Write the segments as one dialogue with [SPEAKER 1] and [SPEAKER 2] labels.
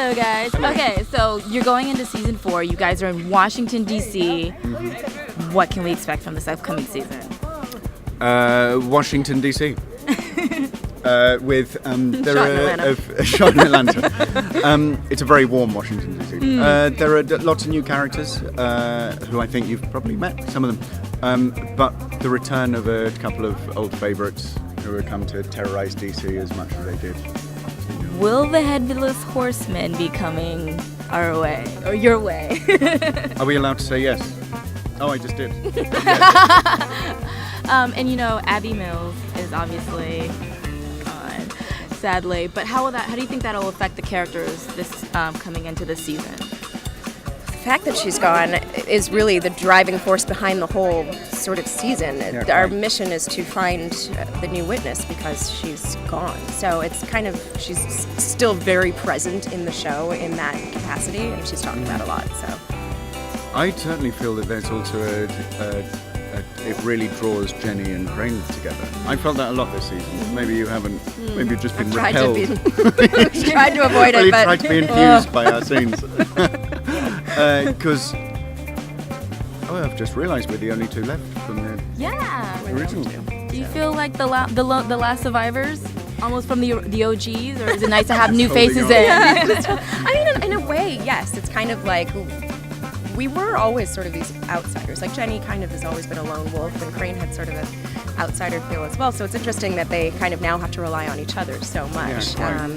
[SPEAKER 1] Hello, guys. Okay, so you're going into season 4. You guys are in Washington, D.C. What can we expect from this upcoming season?
[SPEAKER 2] Washington, D.C. With
[SPEAKER 1] Shot in Atlanta.
[SPEAKER 2] it's a very warm Washington, D.C. There are lots of new characters who I think you've probably met, some of them. But the return of a couple of old favourites who have come to terrorise D.C. as much as they did.
[SPEAKER 1] Will the Headless Horsemen be coming our way, or your way?
[SPEAKER 2] Are we allowed to say yes? Oh, I just did.
[SPEAKER 1] And you know, Abby Mills is obviously gone, sadly. But how do you think that'll affect the characters this coming into this season?
[SPEAKER 3] The fact that she's gone is really the driving force behind the whole sort of season.
[SPEAKER 2] Yeah,
[SPEAKER 3] Our
[SPEAKER 2] right.
[SPEAKER 3] mission is to find the new witness because she's gone. So it's kind of, she's still very present in the show in that capacity, and she's talked about a lot. So
[SPEAKER 2] I certainly feel that there's also it really draws Jenny and Crane together. I felt that a lot this season. Maybe you haven't. Maybe you've just been repelled.
[SPEAKER 3] Tried to avoid it,
[SPEAKER 2] really
[SPEAKER 3] but
[SPEAKER 2] tried to be infused by our scenes. Because I've just realised we're the only two left from the original.
[SPEAKER 1] Do you feel like the last survivors, almost from the OGs, or is it nice to have new faces in?
[SPEAKER 3] I mean, in a way, yes. It's kind of like we were always sort of these outsiders. Like Jenny kind of has always been a lone wolf, and Crane had sort of an outsider feel as well. So it's interesting that they kind of now have to rely on each other so much.
[SPEAKER 2] Yeah,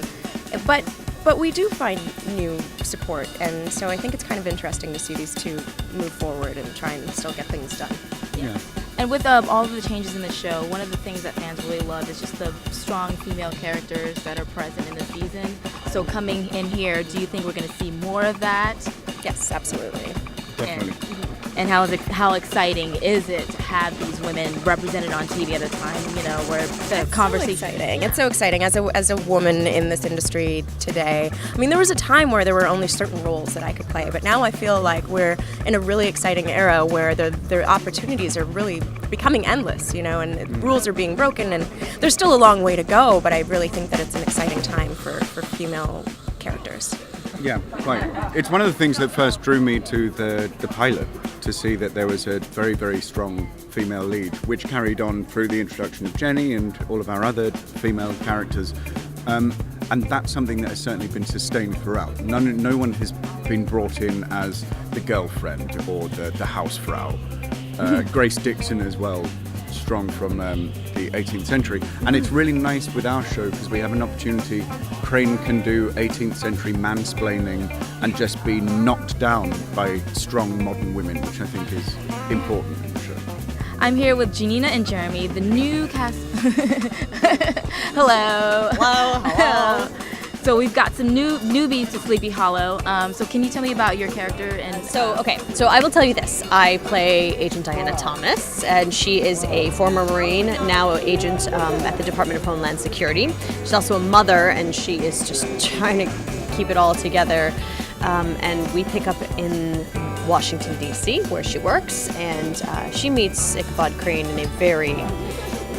[SPEAKER 2] right.
[SPEAKER 3] But we do find new support, and so I think it's kind of interesting to see these two move forward and try and still get things done.
[SPEAKER 2] Yeah.
[SPEAKER 1] And with all of the changes in the show, one of the things that fans really love is just the strong female characters that are present in the season. So coming in here, do you think we're going to see more of that?
[SPEAKER 3] Yes, absolutely.
[SPEAKER 2] Definitely.
[SPEAKER 1] And how exciting is it to have these women represented on TV at a time, you know, where the conversation...
[SPEAKER 3] So exciting. It's so exciting as a woman in this industry today. I mean, there was a time where there were only certain roles that I could play, but now I feel like we're in a really exciting era where the opportunities are really becoming endless, you know, and rules are being broken, and there's still a long way to go, but I really think that it's an exciting time for female characters.
[SPEAKER 2] Yeah, quite. It's one of the things that first drew me to the pilot, to see that there was a very, very strong female lead, which carried on through the introduction of Jenny and all of our other female characters. And that's something that has certainly been sustained throughout. No one has been brought in as the girlfriend or the housefrau. Grace Dixon as well, strong from the 18th century. And it's really nice with our show because we have an opportunity. Crane can do 18th century mansplaining and just be knocked down by strong modern women, which I think is important in the show.
[SPEAKER 1] I'm here with Janina and Jeremy, the new cast. Hello.
[SPEAKER 4] Hello.
[SPEAKER 1] So we've got some newbies to Sleepy Hollow. So can you tell me about your character? And
[SPEAKER 4] So I will tell you this. I play Agent Diana Thomas, and she is a former Marine, now agent at the Department of Homeland Security. She's also a mother, and she is just trying to keep it all together. And we pick up in Washington, D.C., where she works, and she meets Ichabod Crane in a very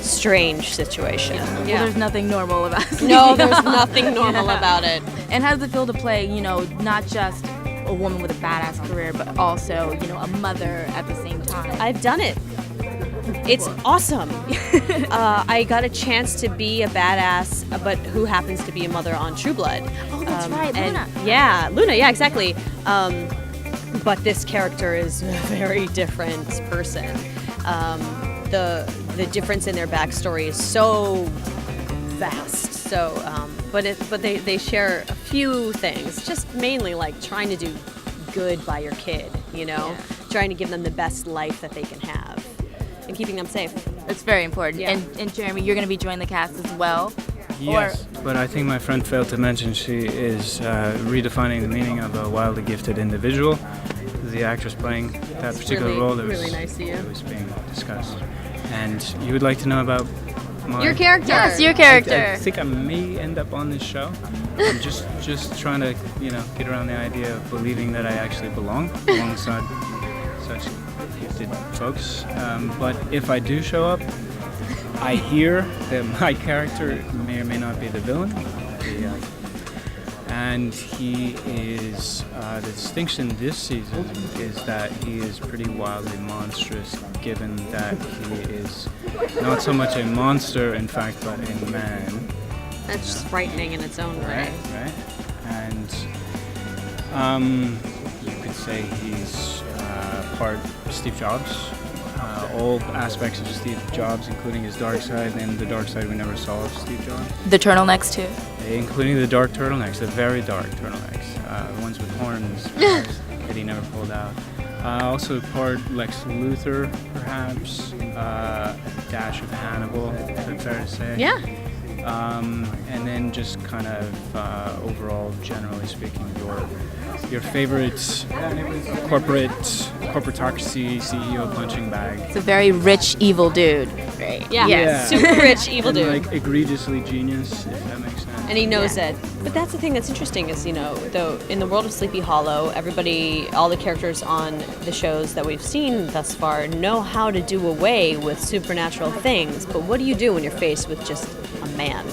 [SPEAKER 4] strange situation.
[SPEAKER 1] Well, there's nothing normal about it.
[SPEAKER 4] No, there's nothing normal about it.
[SPEAKER 1] And how does it feel to play, you know, not just a woman with a badass career, but also, you know, a mother at the same time?
[SPEAKER 4] I've done it. It's awesome. I got a chance to be a badass, but who happens to be a mother on True Blood.
[SPEAKER 1] Oh, that's right, Luna.
[SPEAKER 4] Luna, yeah, exactly. But this character is a very different person. The difference in their backstory is so vast. So, but they share a few things. Just mainly like trying to do good by your kid, you know, trying to give them the best life that they can have, and keeping them safe.
[SPEAKER 1] It's very important.
[SPEAKER 4] Yeah.
[SPEAKER 1] And Jeremy, you're going to be joining the cast as well.
[SPEAKER 5] Yes, but I think my friend failed to mention she is redefining the meaning of a wildly gifted individual. The actress playing that particular role that
[SPEAKER 4] really nice to you.
[SPEAKER 5] was being discussed. And you would like to know about
[SPEAKER 4] Your character.
[SPEAKER 1] Yes, your character.
[SPEAKER 5] I think I may end up on this show. I'm just trying to, get around the idea of believing that I actually belong alongside such gifted folks. But if I do show up, I hear that my character may or may not be the villain. And he is, the distinction this season is that he is pretty wildly monstrous, given that he is not so much a monster, in fact, but a man.
[SPEAKER 4] That's just frightening in its own way.
[SPEAKER 5] Right. And you could say he's part Steve Jobs. All aspects of Steve Jobs, including his dark side and the dark side we never saw of Steve Jobs.
[SPEAKER 1] The turtlenecks too.
[SPEAKER 5] Including the dark turtlenecks, the very dark turtlenecks, the ones with horns that he never pulled out. Also part Lex Luthor, perhaps, a dash of Hannibal, is that fair to say?
[SPEAKER 4] Yeah.
[SPEAKER 5] And then just kind of overall, generally speaking, your favorite corporatocracy CEO punching bag.
[SPEAKER 1] It's a very rich, evil dude. Right.
[SPEAKER 4] Yeah. Super rich, evil
[SPEAKER 5] And,
[SPEAKER 4] dude.
[SPEAKER 5] like egregiously genius, if that makes sense.
[SPEAKER 4] And he knows it. But that's the thing that's interesting is, though in the world of Sleepy Hollow, all the characters on the shows that we've seen thus far know how to do away with supernatural things. But what do you do when you're faced with just a man?